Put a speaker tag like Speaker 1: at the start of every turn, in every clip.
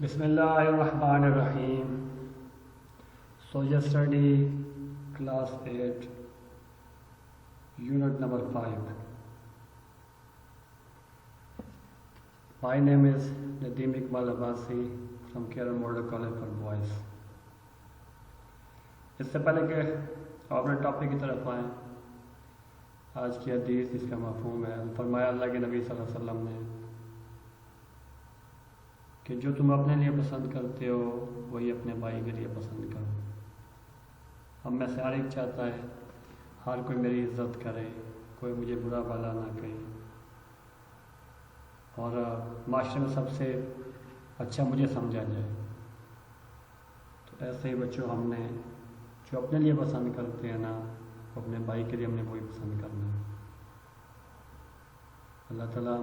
Speaker 1: Bismillahirrahmanirrahim. So yesterday, class 8, unit number 5. My name is Nadeem Iqbal Abbasi from Kerala Model College for Boys. اس سے پہلے کہ آپ نے topic کی طرف آئیں، آج کی حدیث اس کا مفہوم ہے، فرمایا اللہ کے نبی صلی اللہ علیہ وسلم نے کہ جو تم اپنے لیے پسند کرتے ہو وہی اپنے بھائی کے لیے پسند کرو۔ اب میں سے ہر ایک چاہتا ہے ہر کوئی میری عزت کرے، کوئی مجھے برا بھلا نہ کہے، اور معاشرے میں سب سے اچھا مجھے سمجھا جائے۔ تو ایسے ہی بچوں، ہم نے جو اپنے لیے پسند کرتے ہیں نا، اپنے بھائی کے لیے ہم نے وہی پسند کرنا ہے۔ اللہ تعالیٰ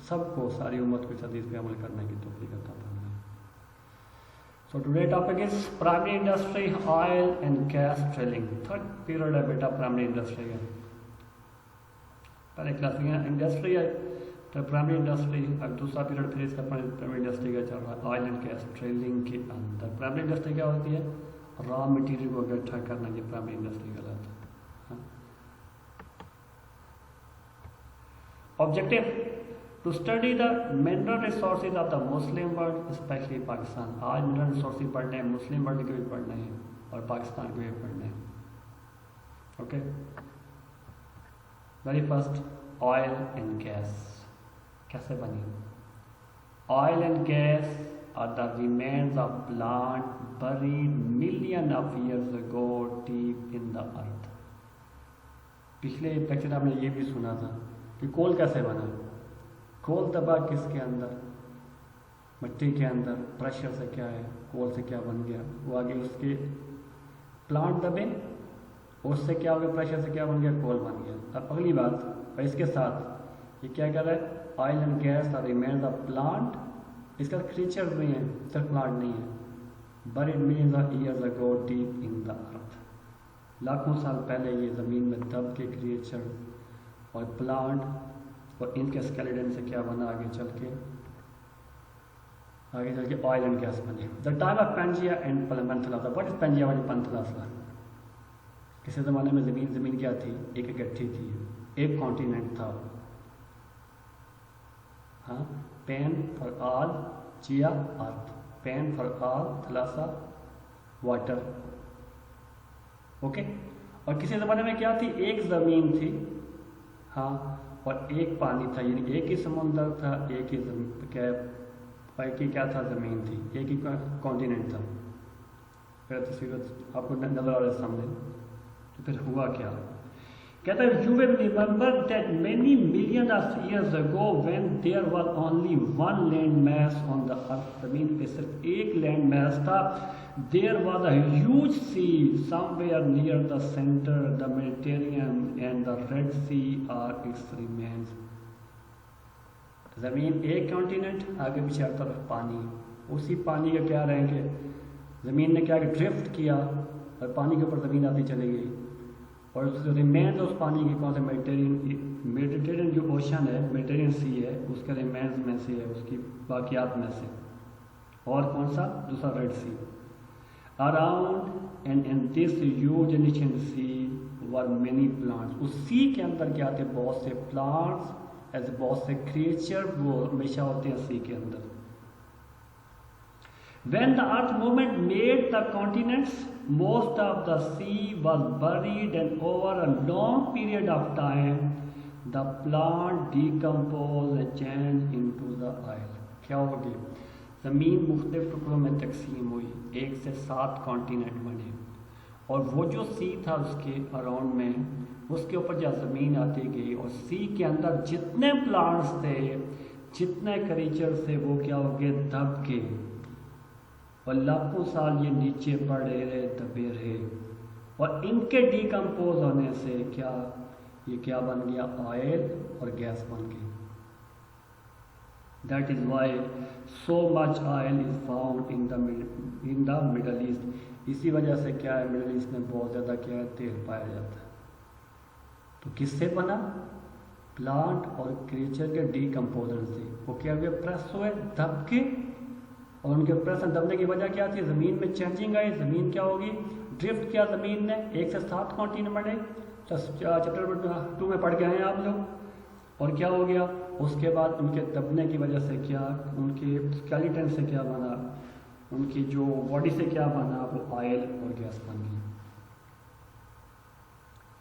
Speaker 1: سب کو، ساری امت کو اس حدیث پہ عمل کرنے کی توفیق عطا فرمائے۔ So today topic is primary industry, oil and gas drilling. Third period ہے بیٹا primary industry ہے۔ پہلے کلاس میں انڈسٹری ہے، پھر پرائمری انڈسٹری، اب دوسرا پیریڈ پھر اس کا پرائمری انڈسٹری کا چل رہا ہے، آئل اینڈ گیس ڈرلنگ کے اندر۔ پرائمری انڈسٹری کیا ہوتی ہے؟ را مٹیریل کو اکٹھا کرنا، یہ پرائمری انڈسٹری کہلاتا ہے۔ Objective: to study the mineral resources of the Muslim world, especially Pakistan۔ آج mineral resources پڑھنے ہیں، مسلم ورلڈ کے بھی پڑھنے ہیں اور پاکستان کے بھی پڑھنے ہیں۔ Okay, very first, oil and gas کیسے بنی؟ Oil and gas are the remains of plant buried million of years ago deep in the earth۔ پچھلے لیکچر آپ نے یہ بھی سنا تھا کہ کول کیسے بنا۔ کول دبا کس کے اندر؟ مٹی کے اندر، پریشر سے کیا ہے، کول سے کیا بن گیا، وہ آگے اس کے پلانٹ دبے، اس سے کیا ہو گیا، پریشر سے کیا بن گیا، کول بن گیا۔ اب اگلی بات، اور اس کے ساتھ یہ کیا کر رہا ہے، oil and gas are remains of plant, اس کا کریچرز بھی ہیں، صرف پلانٹ نہیں ہے۔ buried millions of years ago deep in the earth، لاکھوں سال پہلے یہ زمین میں دب کے کریچر اور پلانٹ اور ان کے اسکیلیٹن سے کیا بنا، آگے چل کے آئل اینڈ گیس بنے۔ The time of Pangaea and Panthalassa. What is Pangaea and Panthalassa? کسی زمانے میں زمین کیا تھی؟ ایک اکٹھی تھی، ایک کانٹیننٹ تھا۔ ہاں، pan for all, Gaia earth, pan for all, thalassa water. Okay, اور کسی زمانے میں کیا تھی؟ ایک زمین تھی، ہاں، اور ایک پانی تھا، یعنی ایک ہی سمندر تھا، ایک ہی کیا تھا، زمین تھی، ایک ہی کانٹیننٹ تھا۔ پھر تصویر آپ کو نظر آ رہا ہے سامنے، تو پھر ہوا کیا؟ کہتا ہے you will remember that many millions of years ago when there was only one land mass on the earth، زمین پہ صرف ایک لینڈ میس تھا۔ there was a huge sea somewhere near the center، the Mediterranean and the Red Sea are its remains۔ زمین ایک continent, آگے پیچھے ہر طرف پانی، اسی پانی کا کیا رہیں گے، زمین نے کیا کہ ڈرفٹ کیا اور پانی کے اوپر زمین آتی چلی گئی، اور ریمینز اس پانی کی کون سے، میڈیٹرینین جو اوشن ہے، میڈیٹرینین سی ہے، اس کے ریمینز میں سے ہے، اس کی باقیات میں سے، اور کون سا، دوسرا Red Sea. Around and in this huge ancient sea were many plants, اس سی کے اندر کیا تھے، بہت سے پلانٹس، ایسے بہت سے کریچر، وہ ہمیشہ ہوتے ہیں سی کے اندر۔ When the earth movement made the continents, most of the sea was buried, and over a long period of time, the plant decomposed and changed into the oil۔ کیا ہو گیا؟ زمین مختلف ٹکڑوں میں تقسیم ہوئی، 1 سے 7 کانٹیننٹ بنے، اور وہ جو سی تھا اس کے اراؤنڈ میں، اس کے اوپر جب زمین آتی گئی، اور سی کے اندر جتنے پلانٹس تھے، جتنے کریچر تھے، وہ کیا ہو گئے، دب کے، اور لاکھوں سال یہ نیچے پڑے رہے، دبے رہے، اور ان کے ڈیکمپوز ہونے سے کیا، یہ کیا بن گیا، آئل اور گیس بن گئی۔ That is why so much oil is found in the Middle East, اسی وجہ سے کیا ہے، مڈل ایسٹ میں بہت زیادہ کیا ہے، تیل پایا جاتا ہے۔ تو کس سے بنا؟ پلانٹ اور کریچر کے ڈیکمپوزر سے، وہ کیا ہوئے، پریس ہوئے، دب کے، اور ان کے پریس دبنے کی وجہ کیا تھی؟ زمین میں چینجنگ آئی. زمین کیا ہوگی؟ ڈرفٹ کیا زمین نے 1 سے 7 کانٹینٹ ہے. چیپٹر 2 میں پڑھ کے آئے ہیں آپ لوگ. اور کیا ہو گیا اس کے بعد؟ ان کے دبنے کی وجہ سے کیا ان کے اسکیلیٹن سے کیا بنا؟ ان کی جو باڈی سے کیا بنا؟ وہ آئل اور گیس بن گئی.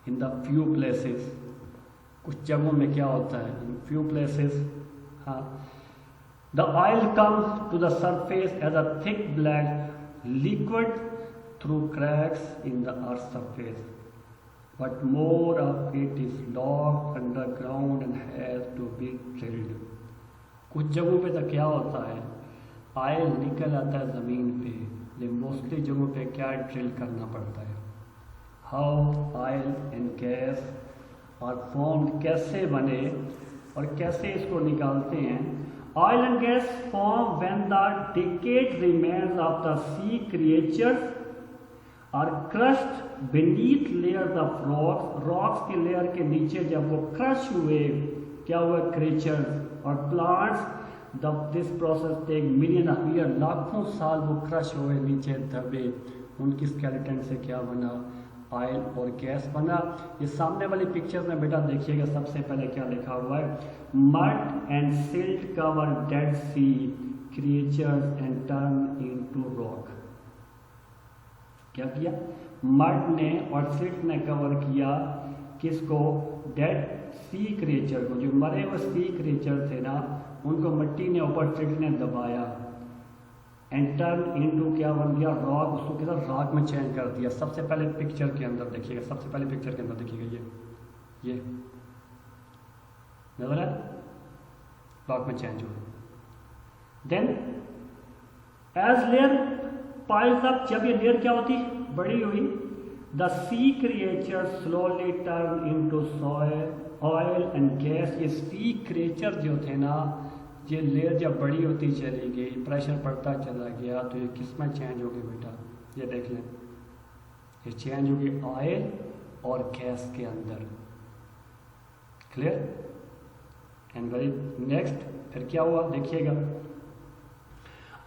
Speaker 1: ان دا فیو پلیسز، کچھ جگہوں میں کیا ہوتا ہے؟ ان فیو پلیسز ہاں the oil comes to the surface as a thick black liquid through cracks in the earth surface. But more of it is locked underground and has to be drilled. کچھ جگہوں پہ تو کیا ہوتا ہے؟ Oil نکل آتا ہے زمین پہ، لیکن موسٹلی جگہوں پہ کیا ڈرل کرنا پڑتا ہے. How oil and gas are formed, کیسے بنے اور کیسے اس کو نکالتے ہیں؟ Oil and gas form when the decayed remains of the sea creatures اور crushed beneath layers of rocks. Rocks کے لیئر کے نیچے جب وہ کرش ہوئے، کیا ہوئے؟ کریچرز اور plants. This process take million of year, لاکھوں سال وہ کرش ہوئے، نیچے دبے. ان کی اسکیلیٹن سے کیا بنا؟ آئل اور گیس بنا. یہ سامنے والی پکچر میں بیٹا دیکھیے گا، سب سے پہلے کیا لکھا ہوا ہے؟ Mud and silt cover dead sea creatures and turn into rock. کیا کیا؟ مڈ نے اور سلٹ نے کور کیا کس کو؟ ڈیڈ سی کریچر کو. جو مرے ہوئے سی کریچر تھے نا، ان کو مٹی نے اوپر سلٹ نے دبایا. اینڈ ٹرن انٹو کیا بن گیا؟ راک. اس کو کیا راک میں چینج کر دیا. سب سے پہلے پکچر کے اندر دیکھیے گا، سب سے پہلے پکچر کے اندر دیکھیے گا، یہ نظر ہے راک میں چینج ہوا. Then as layer piles up, جب یہ لیئر کیا ہوتی؟ بڑی ہوئی. The sea creature slowly turn into soil oil and gas. یہ سی کریچر جو تھے نا، یہ لیئر جب بڑی ہوتی چلی گئی، پریشر بڑھتا چلا گیا، تو یہ کس میں چینج ہو گئی بیٹا؟ یہ دیکھ لیں، یہ چینج ہوگی آئل اور گیس کے اندر. کلیئر؟ اینڈ ویری نیکسٹ پھر کیا ہوا دیکھیے گا.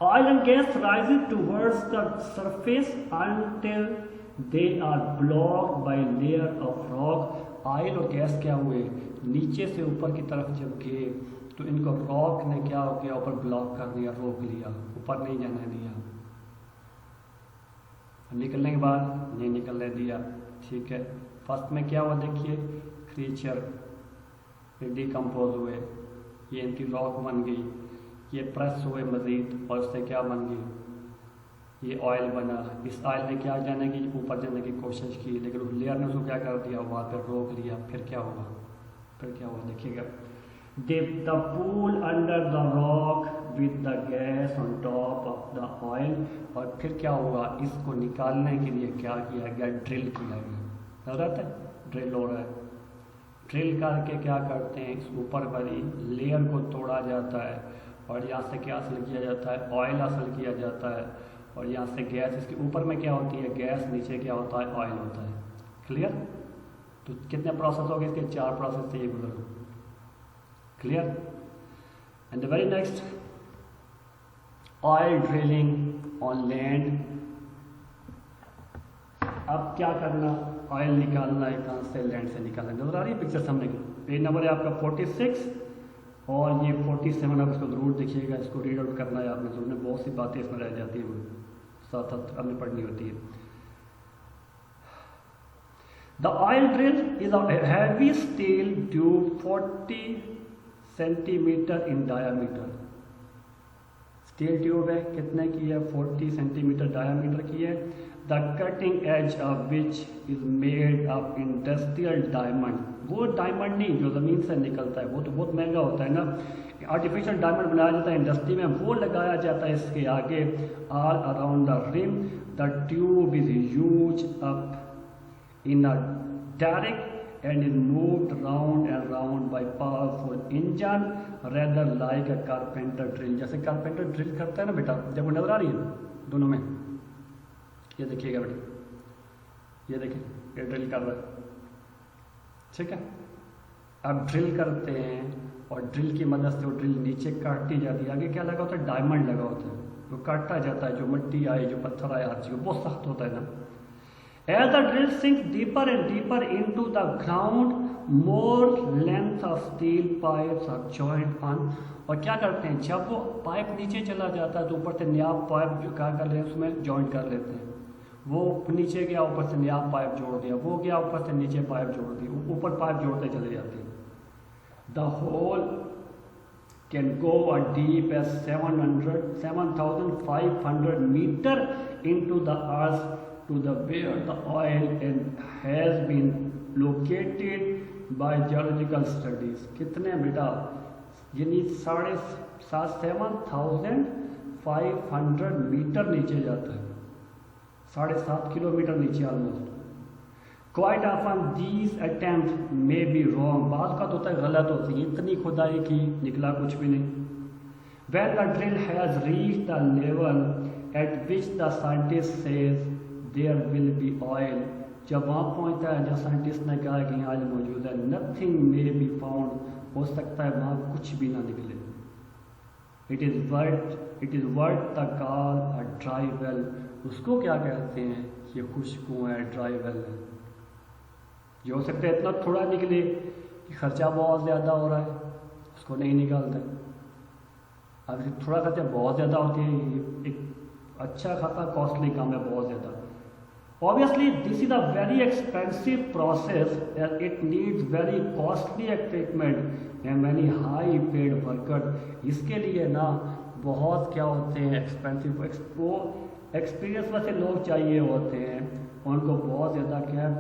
Speaker 1: Oil and gas rises towards the surface until they are blocked by layer of rock. Oil اور گیس کیا ہوئے؟ نیچے سے اوپر کی طرف جب گئے تو ان کو راک نے کیا ہو گیا؟ اوپر بلاک کر دیا، روک لیا، اوپر نہیں جانے دیا. نکلنے کے بعد نہیں نکلنے دیا. ٹھیک ہے، فرسٹ میں کیا ہوا دیکھیے؟ کریچر ڈیکمپوز ہوئے، یہ ان کی راک بن گئی. یہ پریس ہوئے مزید، اور اس سے کیا بن گئی؟ یہ آئل بنا. اس آئل نے کیا جانے کی اوپر جانے کی کوشش کی، لیکن اس لیئر نے اس کو کیا کر دیا؟ وہاں پہ روک لیا. پھر کیا ہوا؟ پھر کیا ہوا دیکھیے گا. The pool under the rock with the gas on top of the oil. اور پھر کیا ہوا؟ اس کو نکالنے کے لیے کیا کیا گیا؟ ڈرل کیا گیا. نظر آتا ہے؟ ڈرل ہو رہا ہے. ڈرل کر کے کیا کرتے ہیں؟ اس اوپر والی لیئر کو توڑا جاتا ہے، اور یہاں سے کیا حاصل کیا جاتا ہے؟ آئل حاصل کیا جاتا ہے. اور یہاں سے گیس، اس کے اوپر میں کیا ہوتی ہے؟ گیس. نیچے کیا ہوتا ہے؟ آئل ہوتا ہے. کلیئر؟ تو کتنے پروسیس ہو گئے اس کے؟ 4 پروسیس سے یہ گزر. Clear? And the very next, oil drilling on land. اب کیا کرنا؟ آئل نکالنا ہے. کہاں سے؟ لینڈ سے نکالنا. نظر آ رہی ہے پکچر سامنے کی؟ پیج نمبر ہے آپ کا 46 اور یہ 47. آپ اس کو ضرور دیکھیے گا، اس کو ریڈ آؤٹ کرنا ہے آپ نے ضرور. بہت سی باتیں اس میں رہ جاتی ہیں، ساتھ ساتھ ہمیں پڑھنی ہوتی ہے. The oil drill is a heavy steel tube 40 centi metre in diameter. Steel tube ہے، کتنے کی ہے؟ 40 سینٹی میٹر ڈایامیٹر کی ہے. دا cutting edge of which is made of industrial diamond. وہ ڈائمنڈ نہیں جو زمین سے نکلتا ہے، وہ تو بہت مہنگا ہوتا ہے نا. آرٹیفیشیل ڈائمنڈ بنایا جاتا ہے انڈسٹری میں، وہ لگایا جاتا ہے اس کے آگے. آل around the rim the tube is use up in a direct and is moved round and round by powerful engine rather like a carpenter drill. جیسے کارپینٹر ڈرل کرتا ہے نا بیٹا، جب وہ نظر آ رہی ہے دونوں میں، یہ دیکھیے گا بیٹا، یہ دیکھیں یہ ڈرل کر رہا ہے. ٹھیک ہے، اب ڈرل کرتے ہیں اور ڈرل کی مدد سے وہ ڈرل نیچے کاٹتی جاتی ہے. آگے کیا لگا ہوتا ہے؟ ڈائمنڈ لگا ہوتا ہے. وہ کاٹتا جاتا ہے، جو مٹی آئے جو پتھر آئے ہر چیز بہت سخت ہوتا ہے نا. As the drill sinks deeper and deeper into the ground, more length of steel pipes are joined on. اور کیا کرتے ہیں جب وہ پائپ نیچے چلا جاتا ہے تو اوپر سے نیا پائپ جو کیا کر رہے ہیں اس میں جوائنٹ کر لیتے ہیں. وہ نیچے گیا اوپر سے نیا پائپ جوڑ دیا، وہ گیا اوپر سے نیچے پائپ جوڑ دی، اوپر پائپ جوڑتے چلے جاتے ہیں. The hole can go as deep as 7,500 meter into the earth to the where the oil and has been located by geological studies. کتنے بیٹا یعنی 7,500 میٹر نیچے جاتا ہے، 7.5 کلومیٹر نیچے almost. Quite often these attempts may be wrong. بعض کا ہوتا ہے غلط ہوتی ہے، اتنی کھدائی کی نکلا کچھ بھی نہیں. When the drill has reached the level at which the scientist says there will be oil, جب وہاں پہنچتا ہے جب سائنٹسٹ نے کہا کہ یہاں آئل موجود ہے، nothing may be found، ہو سکتا ہے وہاں کچھ بھی نہ نکلے. It is what the call a dry well. اس کو کیا کہتے ہیں؟ یہ خشک کنواں ہے، ڈرائی ویل ہے. جو ہو سکتا ہے اتنا تھوڑا نکلے کہ خرچہ بہت زیادہ ہو رہا ہے اس کو نہیں نکالتا. اب تھوڑا خرچہ بہت زیادہ ہوتی ہے، ایک اچھا خاصا کاسٹلی کام ہے بہت زیادہ. Obviously this is a very expensive process as it needs very costly equipment and many high paid workers. اس کے لیے نا بہت کیا ہوتے ہیں ایکسپینسو، ایکسپیرئنس والے لوگ چاہیے ہوتے ہیں، ان کو بہت زیادہ کیا ہے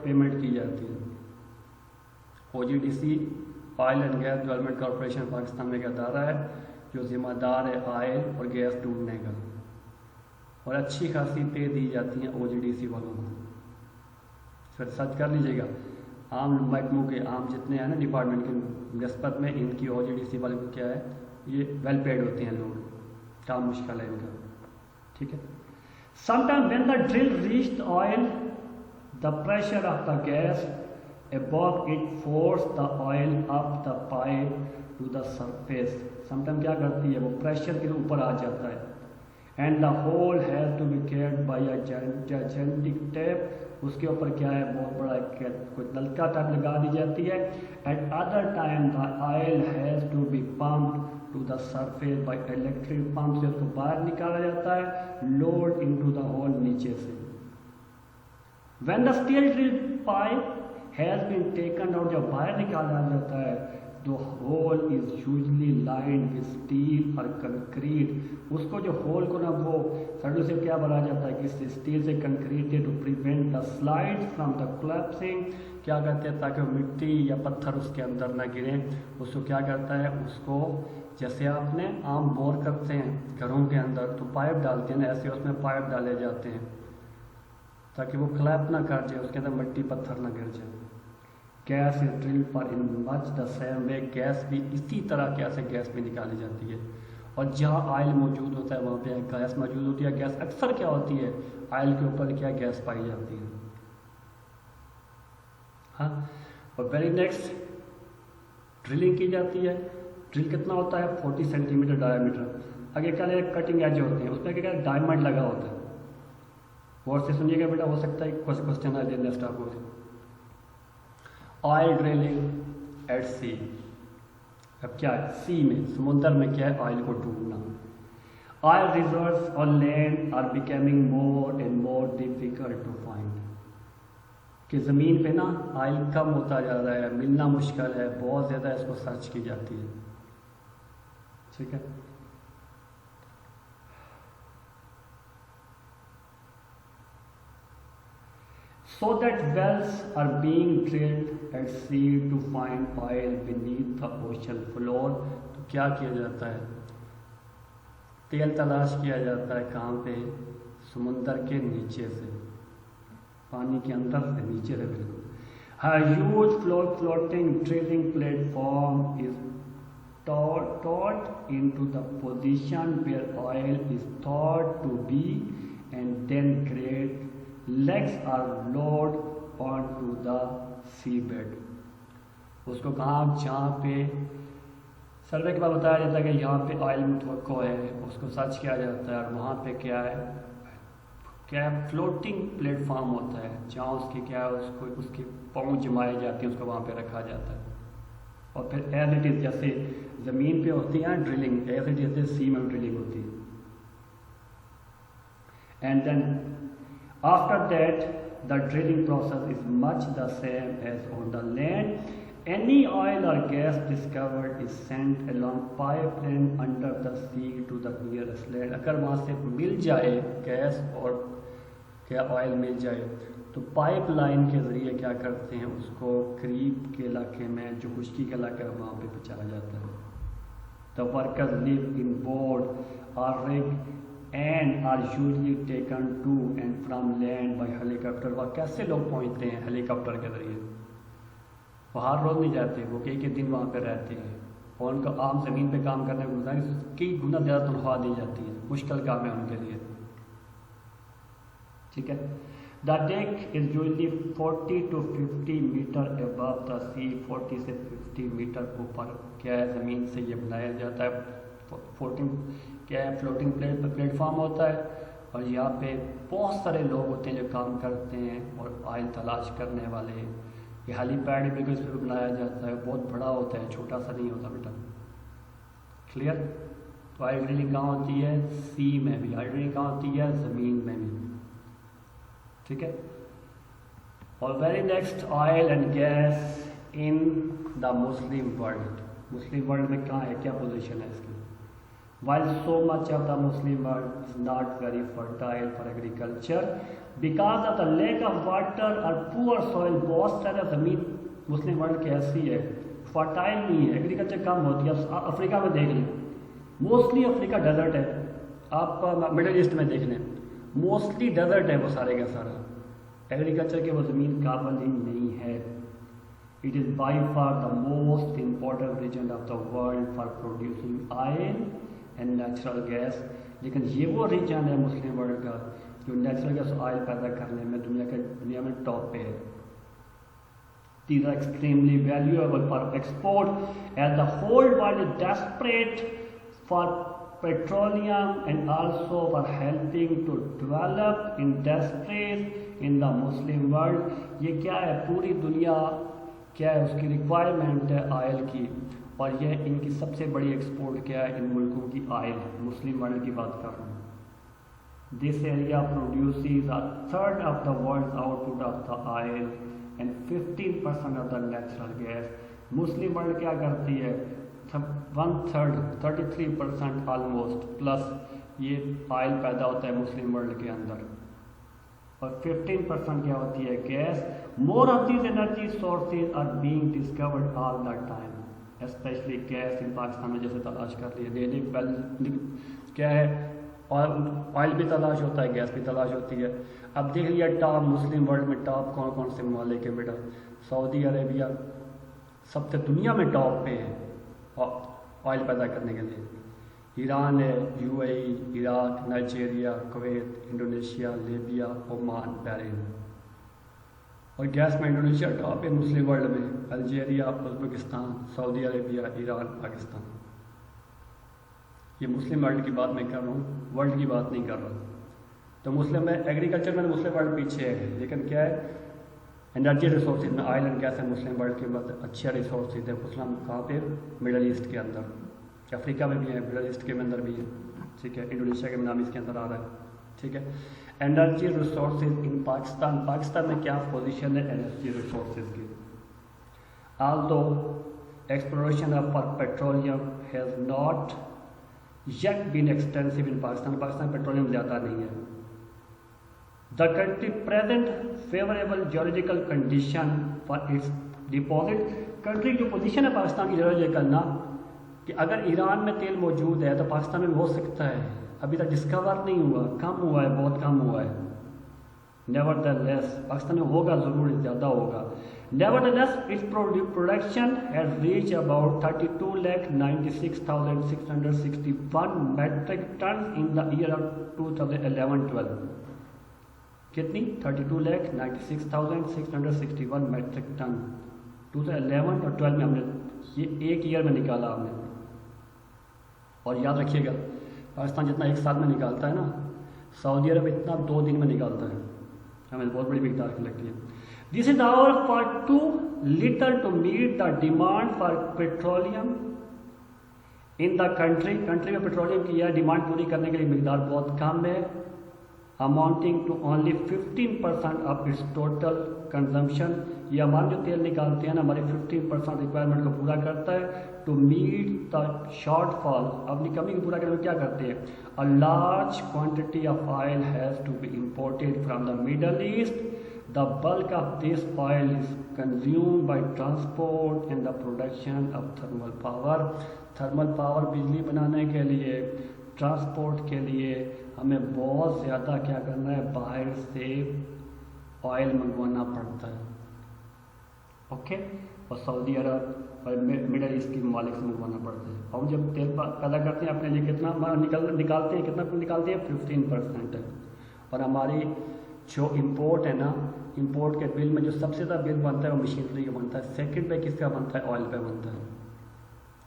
Speaker 1: پیمنٹ کی جاتی ہے. OGDC oil and gas development corporation Pakistan میں ایک ادارہ ہے جو ذمہ دار ہے آئل اور گیس ڈھونڈنے کا، اور اچھی خاصی پے دی جاتی ہیں OGDC والوں کو. پھر سرچ کر لیجیے گا عام محکموں کے عام جتنے ہیں نا ڈپارٹمنٹ کے نسبت میں ان کی OGDC والوں کو کیا ہے یہ ویل پیڈ ہوتے ہیں لوگ، کام مشکل ہے ان کا. ٹھیک ہے. Sometimes when the drill reached the oil, the pressure of the gas above it forced the oil up the pipe to the surface. Sometimes کیا کرتی ہے وہ پریشر کے اوپر آ جاتا ہے. And the hole has to be carried by a gigantic tap. اس کے اوپر کیا ہے بہت بڑا کوئی نلکا ٹائپ لگا دی جاتی ہے. At other time the oil has to be pumped to the surface by electric pump. سے اس کو باہر نکالا جاتا ہے load into the hole نیچے سے. When the steel drill pipe has been taken out, جب باہر نکالا جاتا ہے the hole is usually lined with steel or concrete. اس کو جو ہول کو نا وہ سڑوں سے کیا بنا جاتا ہے کہ اسٹیل سے concrete to prevent the slide from the collapsing. کیا کہتے ہیں تاکہ مٹی یا پتھر اس کے اندر نہ گریں. اس کو کیا کرتا ہے اس کو جیسے آپ نے عام بور کرتے ہیں گھروں کے اندر تو پائپ ڈالتے ہیں نا، ایسے اس میں پائپ ڈالے جاتے ہیں تاکہ وہ کلیپ نہ کر جائے، اس کے اندر مٹی پتھر نہ گر جائے. گیس از ڈرل پر in much the same way. Gas بھی اسی طرح کیسے گیس بھی نکالی جاتی ہے، اور جہاں آئل موجود ہوتا ہے وہاں پہ گیس موجود ہوتی ہے. گیس اکثر کیا ہوتی ہے آئل کے اوپر کیا گیس پائی جاتی ہے. ہاں. اور ویری نیکسٹ ڈرلنگ کی جاتی ہے. ڈرل کتنا ہوتا ہے 40 سینٹی میٹر ڈایا میٹر. آگے کیا کٹنگ ایج ہوتے ہیں اس میں کیا ڈائمنڈ لگا ہوتا ہے. غور سے سنیے گا بیٹا، ہو سکتا ہے کچھ کوشچن آ جائے نیکسٹ آپ کو. آئل ڈرلنگ ایٹ سی. اب کیا ہے سی میں سمندر میں کیا ہے آئل کو ڈھونڈنا. Oil reserves on land are becoming more and more difficult to find. کہ زمین پہ نا آئل کم ہوتا جا رہا ہے، ملنا مشکل ہے، بہت زیادہ اس کو سرچ کی جاتی ہے. ٹھیک ہے. So that wells are being drilled at sea to find oil beneath the ocean floor. تو کیا کیا جاتا ہے تیل تلاش کیا جاتا ہے کہاں پہ سمندر کے نیچے سے، پانی کے اندر سے نیچے سے بالکل. A huge floating drilling platform is towed into the position where oil is thought to be, and then great legs are lowered onto the seabed. اس کو کہاں جہاں پہ سروے کے بعد بتایا جاتا ہے کہ یہاں پہ آئل متوقع ہے، اس کو سرچ کیا جاتا ہے اور وہاں پہ کیا ہے فلوٹنگ پلیٹ فارم ہوتا ہے جہاں اس کی کیا ہے اس کی پاؤں جمائی جاتی ہیں، اس کو وہاں پہ رکھا جاتا ہے اور پھر ایز اٹ از جیسے زمین پہ ہوتی ہے drilling, as it is sea میں ڈرلنگ ہوتی ہے. And then after that the drilling process is much the same as on the land. Any oil or gas discovered is sent along pipeline under the sea to the nearest land. اگر وہاں سے مل جائے gas اور کیا oil مل جائے تو پائپ لائن کے ذریعے کیا کرتے ہیں اس کو قریب کے علاقے میں جو خشکی کا علاقہ ہے وہاں پہ پہنچایا جاتا ہے. The workers live in boat or rig and are usually taken to and from land by helicopter. وہ کیسے لوگ پہنچتے ہیں ہیلی کاپٹر کے ذریعے؟ وہ ہر روز نہیں جاتے، وہ کئی دن وہاں پہ رہتے ہیں اور ان کو عام زمین پہ کام کرنے کو کئی گنا زیادہ تنخواہ دی جاتی ہے، مشکل کام ہے ان کے لیے. ٹھیک ہے. The deck is usually 40 to 50 meter above the sea. 40 سے 50 میٹر اوپر کیا ہے زمین سے یہ بنایا جاتا ہے. 14 کیا ہے فلوٹنگ پلیٹ فارم ہوتا ہے اور یہاں پہ بہت سارے لوگ ہوتے ہیں جو کام کرتے ہیں اور آئل تلاش کرنے والے. یہ ہیلی پیڈ بھی اس پہ بنایا جاتا ہے، بہت بڑا ہوتا ہے، چھوٹا سا نہیں ہوتا بیٹا. کلیئر. تو آئل ڈرلنگ کہاں ہوتی ہے؟ سی میں بھی. آئل ڈرلنگ کہاں ہوتی ہے؟ زمین میں بھی. ٹھیک ہے. اور very next oil and gas in the Muslim world. Muslim world میں کہاں ہے، کیا پوزیشن ہے اس کی؟ While so much of the Muslim world is not very fertile for agriculture because of the lack of water or poor soil, بہت سارا زمین Muslim world کی ایسی ہے فرٹائل نہیں ہے، ایگریکلچر کم ہوتی ہے. آپ افریقہ میں دیکھ لیں، موسٹلی افریقہ ڈیزرٹ ہے. آپ مڈل ایسٹ میں دیکھ لیں، موسٹلی ڈیزرٹ ہے وہ سارے کا سارا. ایگریکلچر کی وہ زمین قابل ہی نہیں ہے. It is by far the most important region of the world for producing oil and natural gas. لیکن یہ وہ ریجن ہے مسلم ورلڈ کا جو نیچرل گیس آئل پیدا کرنے میں دنیا میں ٹاپ پہ ہے. These are extremely valuable for export as the whole world is desperate for petroleum and also for helping to develop industries in the Muslim world. یہ کیا ہے پوری دنیا کیا ہے اس کی ریکوائرمنٹ ہے آئل کی اور یہ ان کی سب سے بڑی ایکسپورٹ کیا ہے ان ملکوں کی آئل ہے. مسلم ورلڈ کی بات کر رہا ہوں. This area produces a third of the world's output of the oil and 15% of the natural gas. Muslim world کیا کرتی ہے 1/3 33% آلموسٹ پلس یہ آئل پیدا ہوتا ہے مسلم ورلڈ کے اندر اور 15% کیا ہوتی ہے gas. More of these energy sources are being discovered all the time. Especially gas in Pakistan میں جیسے تلاش کر لیے ڈیلی کیا ہے آئل بھی تلاش ہوتا ہے، گیس بھی تلاش ہوتی ہے. اب دیکھ لیا ٹاپ مسلم ورلڈ میں ٹاپ کون کون سے ممالک ہیں بیٹا. سعودی عربیہ سب سے دنیا میں ٹاپ پہ ہے آئل پیدا کرنے کے لیے. ایران ہے، you a E, Iraq, Nigeria, Kuwait, Indonesia, Libya, Oman, Bahrain. اور گیس میں انڈونیشیا ٹاپ ہے مسلم ورلڈ میں، الجیریا، ازبکستان، سعودی عربیہ، ایران، پاکستان. یہ مسلم ورلڈ کی بات میں کر رہا ہوں، ورلڈ کی بات نہیں کر رہا. تو مسلم میں ایگریکلچر میں مسلم ورلڈ پیچھے ہے، لیکن کیا ہے انرجی ریسورسز میں آئل اینڈ گیس ہے مسلم ورلڈ کے بعد اچھے ریسورسز ہے. مسلم کہاں پہ؟ مڈل ایسٹ کے اندر. افریقہ میں بھی ہے، مڈل ایسٹ کے اندر بھی ہے. ٹھیک ہے. انڈونیشیا کے نام اس کے اندر آ رہا ہے. ٹھیک ہے. انرجی ریسورسز ان پاکستان. پاکستان میں کیا پوزیشن ہے انرجی ریسورسز کی؟ آلدو exploration of petroleum has not yet been extensive in Pakistan. Pakistan petroleum زیادہ نہیں ہے. The country present favourable geological condition for its deposit. Country جو پوزیشن ہے پاکستان کی جیولوجیکل نا کہ اگر ایران میں تیل موجود ہے تو پاکستان میں بھی ہو سکتا ہے. ابھی تک ڈسکور نہیں ہوا، کم ہوا ہے، بہت کم ہوا ہے. نیور دا لیس پاکستان میں ہوگا ضرور، زیادہ ہوگا. Nevertheless its production has reach about 32,96,661 metric tonne in the year of 2011-12. کتنی؟ 32,96,661 میٹرک ٹن 2011 اور 12 میں ہم نے یہ ایک ایئر میں نکالا ہم نے. اور یاد رکھیے گا پاکستان جتنا ایک سال میں نکالتا ہے نا، سعودی عرب اتنا 2 دن میں نکالتا ہے، ہمیں بہت بڑی مقدار کی لگتی ہے. This is our far too little to meet the demand for petroleum in the country میں پیٹرولیم کی ڈیمانڈ پوری کرنے کے لیے مقدار بہت کم ہے، amounting to only 15% of its total consumption. یہ ہمارا جو تیل نکالتے ہیں نا ہماری 15% ریکوائرمنٹ کو پورا کرتا ہے. To meet the shortfall, اپنی کمی کو پورا کرنے میں کیا کرتے ہیں، a large quantity of oil has to be imported from the Middle East. The bulk of this oil is consumed by transport and the production of thermal power. Thermal power بجلی بنانے کے لیے، ٹرانسپورٹ کے لیے ہمیں بہت زیادہ کیا کرنا ہے، باہر سے آئل منگوانا پڑتا ہے. اوکے، اور سعودی عرب اور مڈل ایسٹ کی ممالک سے منگوانا پڑتا ہے. اور جب تیل پیدا کرتے ہیں اپنے لیے کتنا نکالتے ہیں، کتنا نکالتے ہیں، 15% ہے. اور ہماری جو امپورٹ ہے نا، امپورٹ کے بل میں جو سب سے زیادہ بل بنتا ہے وہ مشینری کا بنتا ہے. سیکنڈ پہ کس کا بنتا ہے، آئل پہ بنتا ہے.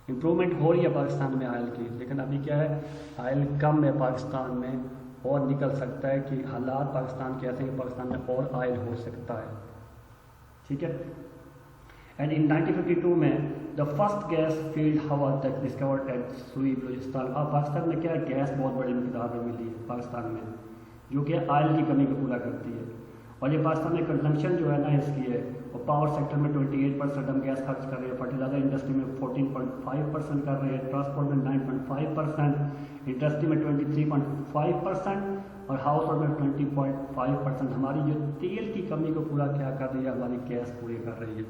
Speaker 1: امپرومنٹ ہو رہی ہے پاکستان میں آئل کی، لیکن ابھی کیا ہے، آئل کم ہے پاکستان میں، اور نکل سکتا ہے کہ حالات پاکستان کے ایسے ہیں کہ پاکستان میں اور آئل ہو سکتا ہے. ٹھیک ہے. اینڈ ان 1952 میں دا فرسٹ گیس فیلڈ ہوا تک ڈسکورڈ ایٹ سوئی بلوچستان. اب پاکستان میں کیا ہے، گیس بہت بڑی مقدار میں ملی ہے پاکستان میں، جو کہ آئل کی کمی کو پورا کرتی ہے. اور یہ پاکستان میں کنزمپشن جو ہے نا اس کی ہے، اور پاور سیکٹر میں 28% ہم گیس خرچ کر رہے ہیں، فرٹیلائزر انڈسٹری میں 14.5% کر رہے ہیں، ٹرانسپورٹ میں 9.5%، انڈسٹری میں 23.5%، اور ہاؤس ہولڈ میں 20.5%. ہماری جو تیل کی کمی کو پورا کیا کر رہی ہے، ہماری گیس پوری کر رہی ہے.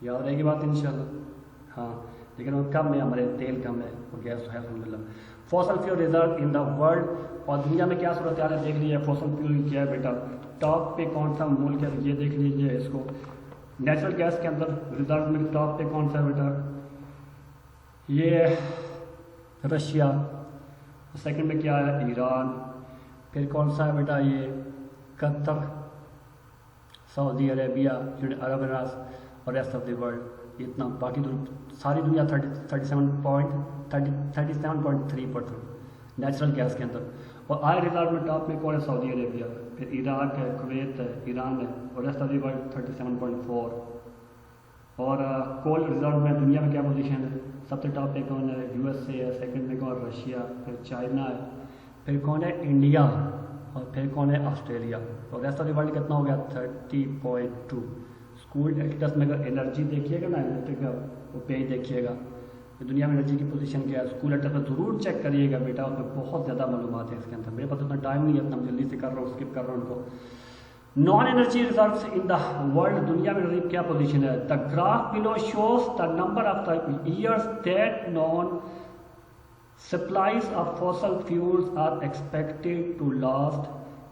Speaker 1: یاد رہے گی بات انشاءاللہ. ہاں، لیکن وہ کم ہے، ہمارے تیل کم ہے اور گیس تو ہے الحمدللہ. Fossil fuel reserve in the world. اور دنیا میں کیا صورتحال ہے دیکھ لیجیے. فوسل فیول کیا ہے بیٹا، ٹاپ پہ کون سا ملک ہے، یہ دیکھ لیجیے اس کو. نیچرل گیس کے اندر ریزرو میں ٹاپ پہ کون سا ہے بیٹا، یہ رشیا. سیکنڈ میں کیا ہے، ایران. پھر کون سا ہے بیٹا، یہ قطر، سعودی عربیہ، عرب امارات اور ریسٹ آف دی ورلڈ. اتنا باقی ساری دنیا 37.3% نیچرل گیس کے اندر. اور آئل ریزرو میں ٹاپ میں کون ہے، سعودی عربیہ، پھر عراق ہے، کویت ہے، ایران ہے، اور ریسٹ آف دی ورلڈ 37.4. اور کول ریزرو میں دنیا میں کیا پوزیشن ہے، سب سے ٹاپ پہ کون ہے، USA ہے، سیکنڈ میں کون، رشیا، پھر چائنا ہے، پھر کون ہے، انڈیا، اور پھر کون ہے، آسٹریلیا. اور ریسٹ آف دی ورلڈ کتنا ہو گیا، 30.2. اسکول ایکٹس میں اگر انرجی دیکھیے گا نا، الیکٹرک کا وہ پیج دیکھیے گا دنیا میں انرجی کی پوزیشن کیا ہے، اسکول ایکٹس میں ضرور چیک کریے گا بیٹا، اس میں بہت زیادہ معلومات ہے اس کے اندر. میرے پاس اتنا ٹائم نہیں ہے، اتنا جلدی سے کر رہا ہوں، اسکپ کر رہا ہوں ان کو. Known energy reserves in the world, دنیا میں ریزرو کیا پوزیشن ہے. The graph below shows the number of the years that known supplies of fossil fuels are expected to last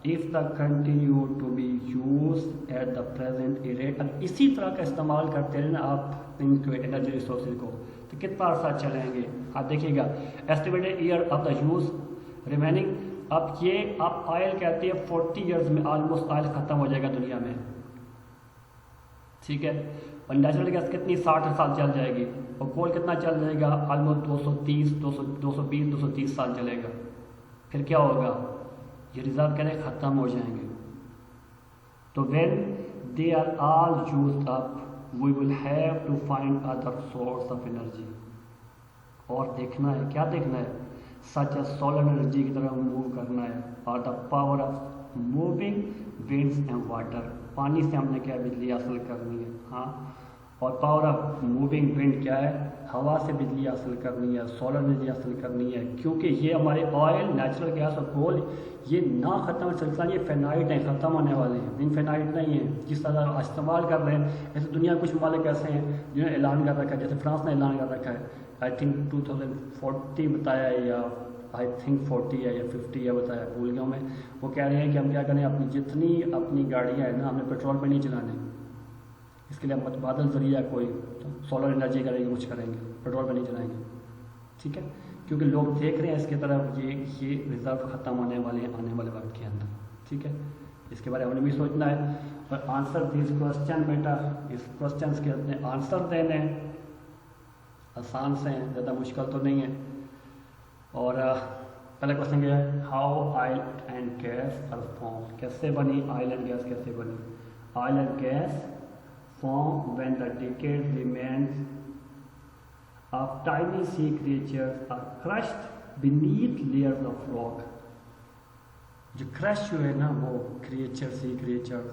Speaker 1: if the continue to be used at the present rate. اب اسی طرح کا استعمال کرتے رہے نا آپ ان کو انرجی ریسورسز کو، تو کتنا عرصہ چلیں گے. آپ دیکھیے گا estimated year of the use remaining. اب یہ آپ آئل کہتے ہیں 40 ایئرز میں آلموسٹ آئل ختم ہو جائے گا دنیا میں. ٹھیک ہے. اور نیچرل گیس کتنی 60 سال چل جائے گی، اور کول کتنا چل جائے گا، آلموسٹ 230 سال چلے گا. پھر کیا ہوگا، یہ ریزرو کریں ختم ہو جائیں گے. تو when they are all used up we will have to find other source of energy. اور دیکھنا ہے، کیا دیکھنا ہے، سچ اے سولر انرجی کی طرح موو کرنا ہے. اور the power of moving winds and water, پانی سے ہم نے کیا بجلی حاصل کرنی ہے. ہاں، اور پاور آف موونگ ونڈ کیا ہے، ہوا سے بجلی حاصل کرنی ہے، سولر انرجی حاصل کرنی ہے. کیونکہ یہ ہمارے آئل، نیچرل گیس اور کول یہ نہ ختم سلسلہ، یہ فینائٹ ہیں، ختم ہونے والے ہیں. انفینائٹ نہیں ہیں. جس طرح استعمال کر رہے ہیں ایسے دنیا کچھ ممالک ایسے ہیں جنہوں نے اعلان کر رکھا ہے، جیسے فرانس نے اعلان کر رکھا ہے، آئی تھنک 2040 بتایا ہے، یا آئی تھنک 40 ہے یا 50 ہے بتایا، بھول گیا میں. وہ کہہ رہے ہیں کہ ہم کیا کریں، اپنی جتنی اپنی گاڑیاں ہیں نا، ہمیں پیٹرول پہ نہیں چلانے، اس کے لیے ہم متبادل ذریعہ کوئی سولر انرجی کریں گے، کچھ کریں گے، پیٹرول پہ نہیں چلائیں گے. ٹھیک ہے. کیونکہ لوگ دیکھ رہے ہیں اس کی طرف، یہ ریزرو ختم ہونے والے ہیں آنے والے وقت کے اندر. ٹھیک ہے. اس کے بارے میں ہمیں بھی سوچنا ہے. اور آنسر دیس کوشچن بیٹا، اس کوشچنس کے اپنے آنسر دینے ہیں، آسان سے ہیں، زیادہ مشکل تو نہیں ہے. اور پہلا کوشچن کیا ہے، how oil and gas are form, کیسے بنی آئل اینڈ گیس، کیسے بنی oil and gas form when the decayed remains of tiny sea creatures are crushed beneath layers of rock, جو کرش ہوئے نا وہ کریچر سی کریچرز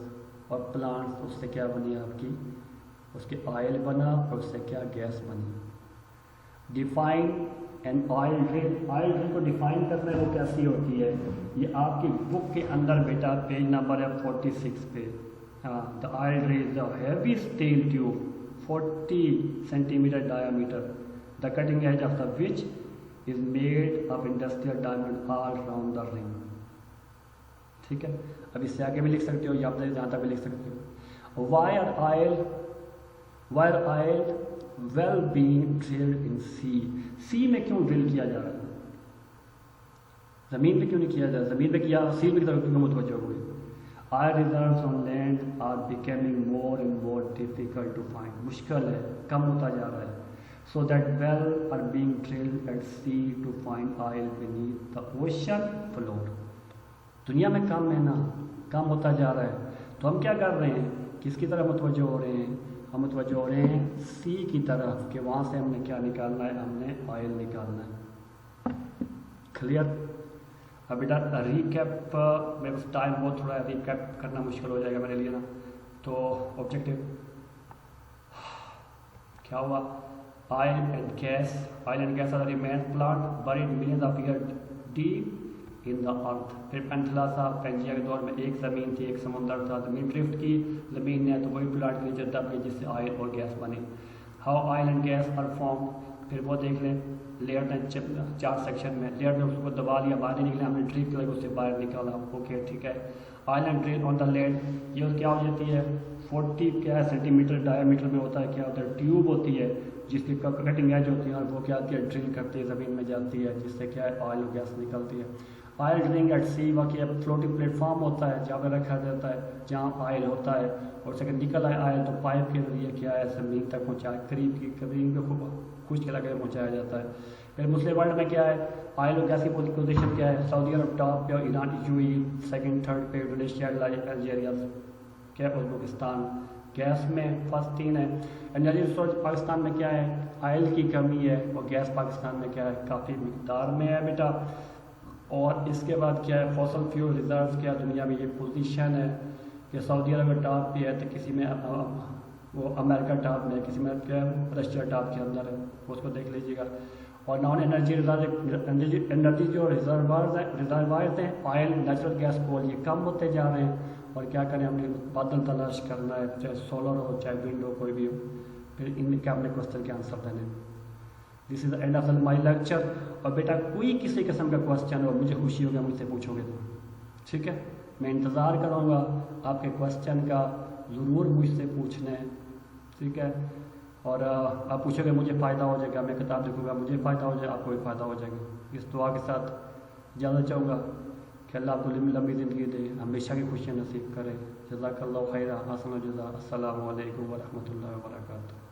Speaker 1: اور plants, اس سے کیا بنی آپ کی، اس کے آئل بنا اور اس سے کیا گیس بنی. Define an oil drill, oil drill کو ڈیفائن کرنا ہے وہ کیسی ہوتی ہے، یہ آپ کی بک کے اندر بیٹا پیج نمبر ہے 46 پہ. ہاں، the oil drill is the heavy steel tube 40 centi diameter ڈایامیٹر، the cutting edge of the which is made of industrial diamond all round the ring. ٹھیک ہے، اب اس سے آگے بھی لکھ سکتے ہو یا آپ جہاں تک بھی لکھ سکتے ہو. Why are oil well being drilled in sea, sea میں کیوں ڈرل کیا جا رہا ہے، زمین پہ کیوں نہیں کیا جا رہا، زمین پہ کیا سی میں کی طرف کیوں متوجہ ہوئی. Oil reserves on land are becoming more and more difficult to find, مشکل ہے، کم ہوتا جا رہا ہے. So that well are being drilled at sea to find oil beneath the ocean floor. دنیا میں کم ہے نا، کم ہوتا جا رہا ہے، تو ہم کیا کر رہے ہیں، کس کی طرف متوجہ ہو رہے ہیں، ہم متوجہ ہو رہے ہیں سی کی طرف، کہ وہاں سے ہم نے کیا نکالنا ہے، ہم نے آئل نکالنا ہے. کلیئر. اب بیٹا ریکیپ، میرے پاس ٹائم بہت تھوڑا ہے، ریکیپ کرنا مشکل ہو جائے گا میرے لیے نا. تو آبجیکٹیو کیا ہوا، oil and gas are remains plant buried millions of year deep in the earth. پھر پینتھلا تھا، پینجیا کے دور میں ایک زمین تھی، ایک سمندر تھا، زمین ڈرفٹ کی، زمین نے تو وہی پلانٹ کے نیچے دب گئی جس سے آئل اور گیس بنی. How oil and gas are form, پھر وہ دیکھ لیں لیئر نے 4 سیکشن میں، لیئر نے اس کو دبا لیا، باہر نہیں نکلا، ہم نے ڈرل کر کے اس سے باہر نکالا. اوکے ٹھیک ہے. Oil and drill on the land, یہ کیا ہو جاتی ہے 40 کیا ہے سینٹی میٹر ڈایامیٹر میں ہوتا ہے، کیا ہوتا ہے ٹیوب ہوتی ہے جس کی کٹنگ ایج ہوتی ہے، اور وہ کیا ہوتی ہے ڈرل کرتی ہے، زمین میں جاتی ہے، جس سے کیا ہے آئل اور گیس نکلتی ہے. آئل ڈرلنگ ایٹ سی، واقعی فلوٹنگ پلیٹ فارم ہوتا ہے جہاں پہ رکھا جاتا ہے، جہاں آئل ہوتا ہے، اور سیکنڈ نکل آئے آئل تو پائپ کے ذریعے کیا ہے زمین تک پہنچایا، قریب پہ خشک علاقے میں پہنچایا جاتا ہے. پھر مسلم ورلڈ میں کیا ہے، آئل اور گیس کی پوزیشن کیا ہے، سعودی عرب ٹاپ پہ، Iran U E second third پہ، انڈونیشیا الجیریا کیا ازبکستان گیس میں فرسٹ 3 ہے. انرجی ریسورس پاکستان میں کیا ہے، آئل کی کمی ہے، اور گیس پاکستان میں کیا ہے کافی مقدار میں ہے بیٹا. اور اس کے بعد کیا ہے فوسل فیول ریزروز، کیا دنیا میں یہ پوزیشن ہے کہ سعودی عرب ٹاپ پہ ہے، تو کسی میں وہ امریکہ ٹاپ میں ہے، کسی میں کیا ہے رشیا ٹاپ کے اندر ہے، اس کو دیکھ لیجیے گا. اور نان انرجی جو ریزروائرز ہیں آئل نیچرل گیس کول، یہ کم ہوتے جا رہے ہیں. اور کیا کریں، ہم نے بادل تلاش کرنا ہے، چاہے سولر ہو چاہے ونڈ ہو، کوئی بھی ہو، پھر ان کے اپنے کوشچن کے آنسر دینے. This is the end of my lecture. اور بیٹا کوئی کسی قسم کا کوشچن ہو، مجھے خوشی ہوگی مجھ سے پوچھو گے تو ٹھیک ہے، میں انتظار کروں گا آپ کے کوشچن کا، ضرور مجھ سے پوچھنا ہے ٹھیک ہے. اور آپ پوچھو گے مجھے فائدہ ہو جائے گا، میں کتاب لکھوں گا، مجھے فائدہ ہو جائے گا، آپ کو بھی فائدہ ہو جائے گا. اس دعا کے ساتھ اجازت چاہوں گا کہ اللہ آپ کو لمبی زندگی دے، ہمیشہ کی خوشیاں نصیب کرے. جزاک اللہ خیرہ، حسن و جزا. السلام علیکم ورحمۃ اللہ وبرکاتہ.